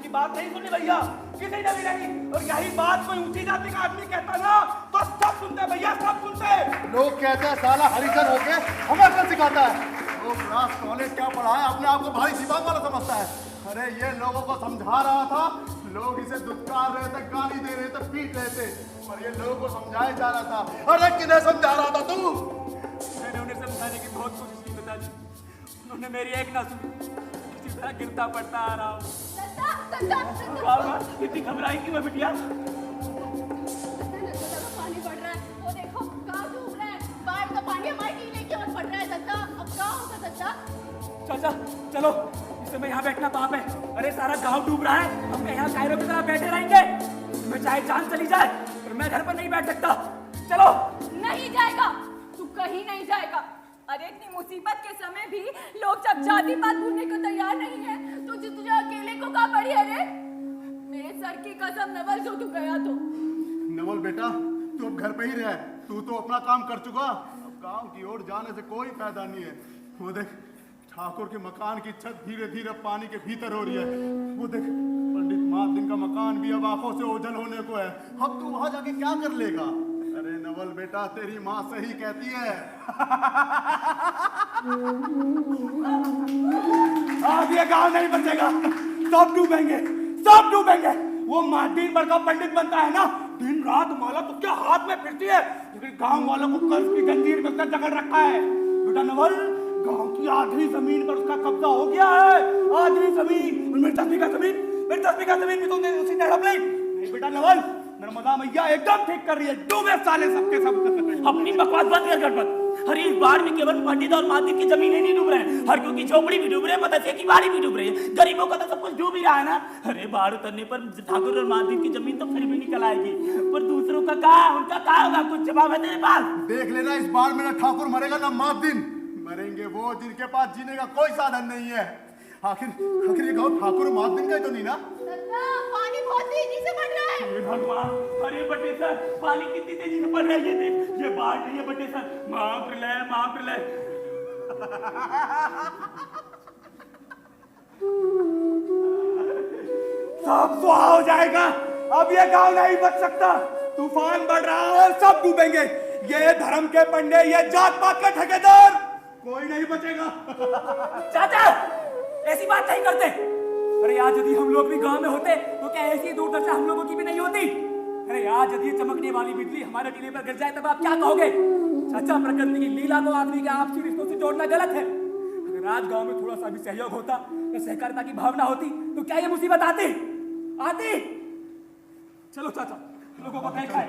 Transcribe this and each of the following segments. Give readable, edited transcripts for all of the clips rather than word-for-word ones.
की बात नहीं सुनी भैया, किसी ने भी नहीं। और यही बात कोई ऊंची जाति का आदमी कहता ना तो सब सुनते भैया, सब सुनते। लोग कहते हैं साला हरिजन होके हमें क्या सिखाता है। वो क्लास कॉलेज क्या पढ़ा है, अपने आप को भारी दिमाग वाला समझता है। अरे ये लोगों को समझा रहा था, लोग इसे दुत्कार रहे थे, गाली दे रहे थे, पीट रहे थे, पर ये लोगों को समझाया जा रहा था। अरे किन्हें समझा रहा था तू? मैंने उन्हें समझाने की बहुत कोशिश की पिताजी, उन्होंने मेरी एक ना सुनी। किसी तरह गिरता पड़ता आ रहा हूँ। इतनी घबराई क्यों है बिटिया? पानी पड़ रहा है, वो देखो गाँव डूब रहा है, बाढ़ का पानी हमारे टीले की ओर पड़ रहा है। दत्ता अब क्या होगा दत्ता? चाचा चलो, इस समय यहाँ बैठना पाप है। अरे सारा गांव डूब रहा है, हम यहाँ कायरों की तरह बैठे रहेंगे? मैं चाहे जान चली जाए पर मैं घर पर नहीं बैठ सकता। चलो। नहीं जाएगा, तू कहीं नहीं जाएगा। अरे इतनी मुसीबत के समय भी लोग जब जाति बात भूलने को तैयार नहीं है तो तुझे अकेले को क्या पड़ी है रे? मेरे सर की कसम नवल, जो तू गया तो। नवल बेटा, तू अब घर पे ही रह, तू तो अपना काम कर चुका, अब गांव की ओर जाने से कोई फायदा नहीं है। वो देख ठाकुर के मकान की छत धीरे धीरे पानी के भीतर हो रही है। वो देख पंडित महादिन का मकान भी अब आंखों से ओझल होने को है। अब तू वहां जाके क्या कर लेगा? अरे नवल बेटा, तेरी माँ सही कहती है। अब ये गांव नहीं बचेगा, सब डूबेंगे, सब डूबेंगे। वो महादीन बड़का पंडित बनता है ना, दिन रात माला तो क्या हाथ में फिरती है, लेकिन गांव वालों को कर्ज की जंजीर में उसका जकड़ रखा है। बेटा नवल, गांव की आधी जमीन पर उसका कब्जा हो गया है, आधी जमीन। मेरी 10 बीघा जमीन, मेरी 10 बीघा जमीन भी तुमने उसी ने हड़प ली। नहीं बेटा नवल, नर्मदा मैया एकदम ठीक कर रही है, डूबे साले सबके सब। अपनी बकवास बंद कर गणपत। अरे इस बाढ़ में केवल पंडित और मादिक की जमीनें नहीं डूब रहे हैं, हर की झोपड़ी भी डूब रही है, मदरसे की बाड़ी भी डूब रही है, गरीबों का तो सब कुछ डूब ही रहा है ना। अरे बाढ़ उतरने पर ठाकुर और मादिक की जमीन तो फिर भी निकल आएगी, पर दूसरों का कहा, उनका कहा होगा? कुछ जवाब है तेरे पास? देख लेना, इस बार में ना ठाकुर मरेगा ना महादिन। मरेंगे वो जिनके पास जीने का कोई साधन नहीं है। आखिर ये गाँव ठाकुर महादिन का तो नहीं ना? पानी बहुत तेजी से बढ़ रहा है। भगवान, अरे बटे सर, पानी कितनी तेजी से बढ़ रहा है, ये देख, ये बाढ़ नहीं है बटे सर, महाप्रलय, महाप्रलय। सब सुहा हो जाएगा, अब ये गांव नहीं बच सकता। तूफान बढ़ रहा है, सब डूबेंगे। ये धर्म के पंडे, ये जात पात के ठेकेदार, कोई नहीं बचेगा। चाचा, ऐसी बात नहीं करते। अरे आज यदि हम लोग भी गांव में होते तो क्या ऐसी दुर्दशा हम लोगों की भी नहीं होती? अरे आज यदि चमकने वाली बिजली हमारे टीले पर गिर जाए तब आप क्या कहोगे? चाचा, प्रकृति की लीला को आदमी के आपसी रिश्तों से जोड़ना गलत है। अगर आज गांव में थोड़ा सा भी सहयोग होता या सहकारिता की भावना होती तो क्या ये मुसीबत आती? चलो चाचा, लोगों को देखा है।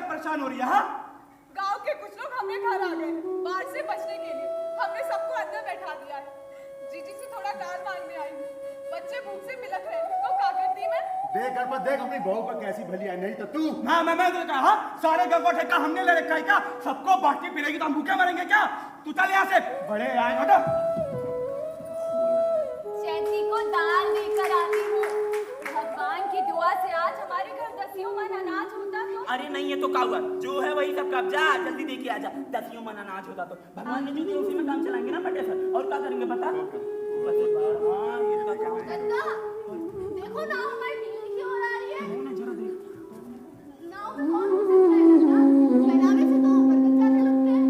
परेशान हो रही है? हाँ, गांव के कुछ लोग हमें घर आ गए बाढ़ से बचने के लिए। हमने सबको अंदर बैठा दिया है। जीजी से थोड़ा दाल मांगने आई हूँ, बच्चे भूख से बिलख रहे हैं, तो क्या करती मैं? देख गणपत, देख अपनी बहू का कैसी भली है। नहीं तो तू। मैं तो कहा सारे गांव का ठेका हमने ले रखा है क्या? सबको बांट के पिलेगी तो हम भूखे मरेंगे क्या? तू चल यहाँ से, बड़े आए हटा। चैती को दाल लेकर आती हूँ। भगवान की दुआ से आज हमारे घर 10 मन अनाज होता तो। अरे नहीं, ये तो क्या हुआ, जो है वही सब कब्जा, जल्दी दे के आजा। 10 मन अनाज होता तो भगवान ने जो दिया उसी में काम चलाएंगे ना बटे सर। और क्या करेंगे बता? हाँ, ये तो क्या है? देखो ना हमारी टीवी की ओर आ रही है। जरा देख। नाव में कौन हो सकता है ना? पहनावे से तो बरकत जाने लगते हैं।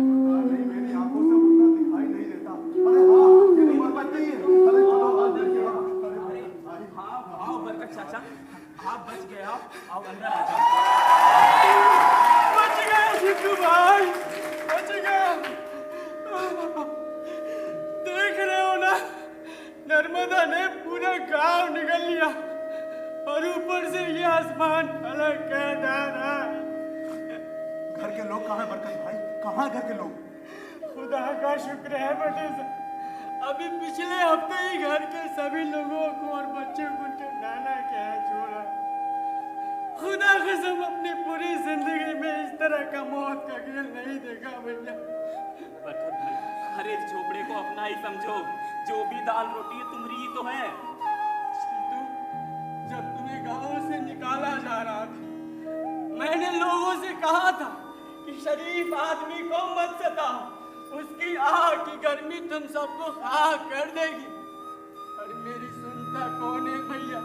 नहीं, मेरी आंखों से उतना दिखाई नहीं देता। अरे हाँ, ये तो बरकत नहीं है। अरे चलो आज देखिए। अरे हाँ, आओ बरकत चाचा, आप बच गए, आओ अंदर आ जाओ। बच गए सिद्धू भाई, बच गए। देख रहे हो ना, नर्मदा ने पूरा गांव निकल लिया और ऊपर से ये आसमान अलग कह रहा है। घर के लोग कहाँ हैं बरकत भाई? कहाँ घर के लोग? खुदा का शुक्र है बटे साहब, अभी पिछले हफ्ते ही घर के सभी लोगों को और बच्चों को उनके नाना के यहाँ छोड़ा। खुदा कसम अपनी पूरी जिंदगी में इस तरह का मौत का खेल नहीं देखा भैया। बरकत भाई, हर एक झोपड़े को अपना ही समझो, जो भी दाल रोटी है तुम्हारी ही तो है। तो जब तुम्हें गांव से निकाला जा रहा था, मैंने लोगों से कहा था कि शरीफ आदमी को मत सताओ, उसकी आग की गर्मी तुम सबको खाक कर देगी। और मेरी सुनता कौन है भैया?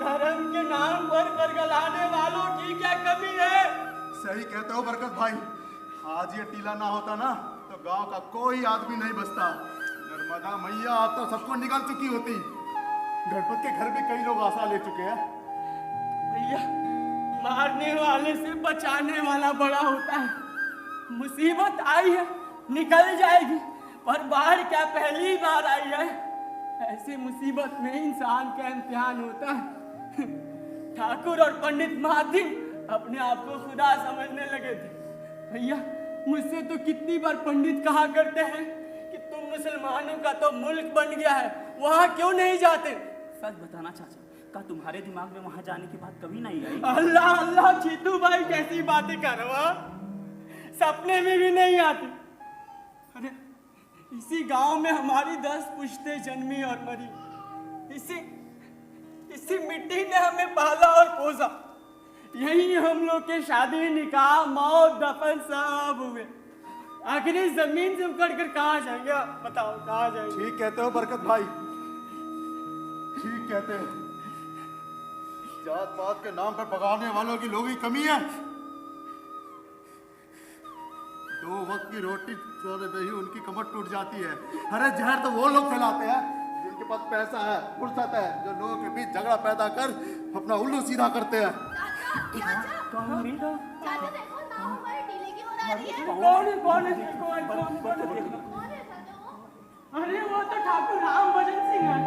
धर्म के नाम पर गलगलाने वालों की क्या कमी है? सही कहते हो बरकत भाई, आज ये टीला ना होता ना तो गांव का कोई आदमी नहीं बचता। नर्मदा मैया आप तो सबको निकल चुकी होती। गणपत के घर भी कई लोग आशा ले चुके हैं। भैया, मारने वाले से बचाने वाला बड़ा होता है। मुसीबत आई है, निकल जाएगी, पर बाढ़ क्या पहली बार आई है? ऐसी मुसीबत में इंसान का इम्तिहान होता है। ठाकुर और पंडित महादिन अपने आप को खुदा समझने लगे थे। भैया, मुझसे तो कितनी बार पंडित कहा करते हैं कि तुम मुसलमानों का तो मुल्क बन गया है, वहां क्यों नहीं जाते? सच बताना चाचा, का तुम्हारे दिमाग में वहां जाने की बात कभी नहीं आई? अल्लाह अल्लाह, जीतू भाई कैसी बातें कर रहे हो? सपने में भी नहीं आती। अरे इसी गांव में हमारी 10 पुश्तें जन्मी और मरी। इसी मिट्टी ने हमें पाला और पोसा। यही हम लोग के शादी, निकाह, मौत, दफन सब हुए। आखिर इस जमीन से उखड़ कर कहाँ जाएंगे? बताओ कहाँ जाएंगे? ठीक कहते हो बरकत भाई, ठीक कहते हो। जात पात के नाम पर भगाने वालों की लोगों की कमी है। 2 वक्त की रोटी छोड़े दही उनकी कमर टूट जाती है। अरे जहर तो वो लोग फैलाते हैं जिनके पास पैसा है, फुर्सत है, जो लोगों के बीच झगड़ा पैदा कर अपना उल्लू सीधा करते हैं। चाचा देखो, नाव हमारे टीले की ओर आ रही है। कौन है? कौन है? कौन है? कौन है चाचा वो? अरे वो तो ठाकुर राम भजन सिंह है।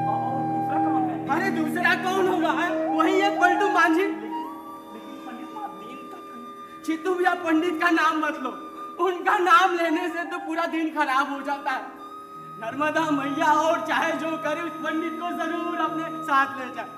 और दूसरा कौन है? अरे दूसरा कौन होगा? वही है पलटू मांझी। लेकिन पंडित महादीन का चित्तू भैया, पंडित का नाम मत लो। उनका नाम लेने से तो पूरा दिन खराब हो जाता है। नर्मदा मैया और चाहे जो करे, उस पंडित को जरूर अपने साथ ले जाए।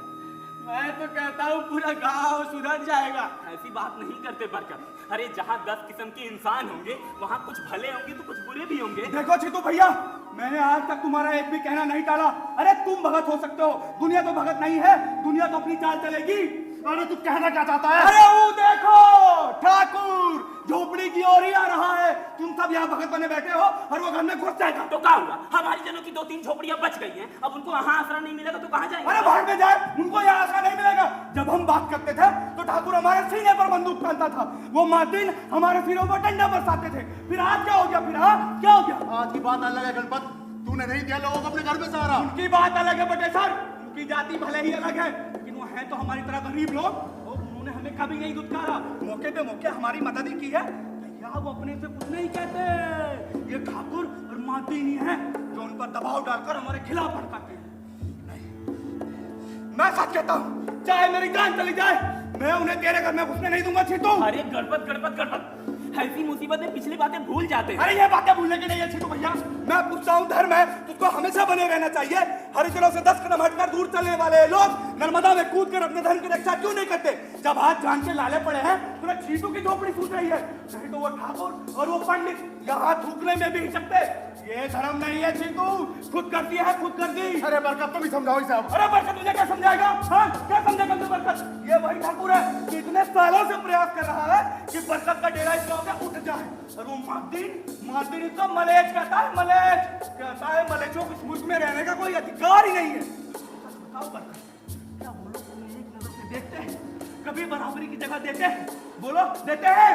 मैं तो कहता हूँ पूरा गांव सुधर जाएगा। ऐसी बात नहीं करते बरकत। अरे जहाँ 10 किस्म के इंसान होंगे, वहाँ कुछ भले होंगे तो कुछ बुरे भी होंगे। देखो चित्तू भैया, मैंने आज तक तुम्हारा एक भी कहना नहीं टाला। अरे तुम भगत हो सकते हो, दुनिया तो भगत नहीं है। दुनिया तो अपनी चाल चलेगी। अरे तू कहना क्या चाहता है? अरे वो देखो, ठाकुर झोपड़ी की ओर ही आ रहा है। तुम सब यहाँ भगत बने बैठे हो और वो घर में घुस जाएगा तो क्या होगा? हमारी जनों की 2-3 झोपड़ियां बच गई हैं, अब उनको यहाँ आसरा नहीं मिलेगा तो कहाँ जाएंगे? अरे भाग में जाए, उनको यहाँ आसरा नहीं मिलेगा। जब हम बात करते थे तो ठाकुर हमारे सीने पर बंदूक तानता था, वो मार्टिन हमारे सिरों पर डंडा बरसाते थे। फिर आज क्या हो गया? फिर हाँ क्या हो गया? आज की बात अलग है गणपत, तूने नहीं दिया लोगों को अपने घर में सहारा। उनकी बात अलग है बटे सर, उनकी जाति भले ही अलग है, लेकिन वो हैं तो हमारी तरह गरीब लोग। उन्होंने हमें कभी नहीं दुत्कारा, मौके पे मौके हमारी मदद ही की है। भैया वो अपने से कुछ नहीं कहते। ये ठाकुर और मार्टिन ही हैं जो उन पर दबाव डालकर हमारे खिलाफ भड़काते हैं। मैं सच कहता हूँ, चाहे मेरी जान चली जाए, मैं उन्हें तेरे घर में घुसने नहीं दूंगा। छिटू, अरे गणपत गणपत गणपत, ऐसी मुसीबत में पिछली बातें भूल जाते हैं। अरे ये बातें भूलने की नहीं है छिटू भैया। मैं पूछता हूँ, धर्म है तुझको हमेशा बने रहना चाहिए। हरिजनों से 10 कदम हटकर दूर चलने वाले लोग नर्मदा में कूद कर अपने धर्म की रक्षा क्यों नहीं करते? जब हाथ जान के लाले पड़े हैं, तुरंत चीटू की झोपड़ी सूझ रही है। नहीं तो वो ठाकुर और वो पंडित यहाँ थूकने में भी नहीं सकते। ये धर्म नहीं है चीटू, खुद करती है, खुद कर दी। अरे बरकत तुम ही समझाओ इसे अब। अरे बरकत तुझे क्या समझाएगा? हाँ क्या समझेगा तू बरकत? ये वही ठाकुर है कि इतने सालों से प्रयास कर रहा है कि बरकत का डेरा इस गांव से उठ जाए। और वो मार्टिन इसको मलेच कहता है। मलेच कहता है मलेचों को इस मुल्क में रहने का कोई अधिकार ही नहीं है। बताओ बरकत, क्या वो लोग तुम्हें एक नजर से देखते हैं? कभी बराबरी की जगह देते हैं? बोलो देते हैं?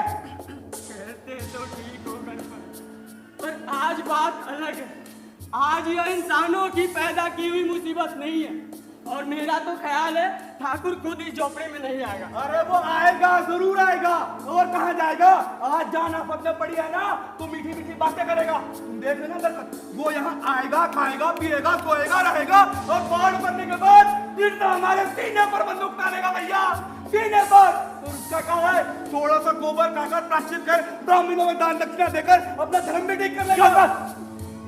कहते तो ठीक हो गणपत, पर आज बात अलग है। आज यह इंसानों की पैदा की हुई मुसीबत नहीं है। और मेरा तो ख्याल है ठाकुर खुद इस झोपड़े में नहीं आएगा। अरे वो आएगा, जरूर आएगा। और कहाँ जाएगा? आज जाना फतने पड़ी है ना, तो मीठी मीठी बातें करेगा। तुम देख लेना बरकत, वो यहाँ आएगा, खाएगा, पिएगा, सोएगा, रहेगा और बाढ़ बनने के बाद फिर तो हमारे सीने पर बंदूक डालेगा। भैया सीने पर। तो उसका कहा है थोड़ा सा गोबर खाकर प्राश्चित कर ब्राह्मणों में दान दक्षिणा देकर अपना धर्म भी ठीक कर लेगा।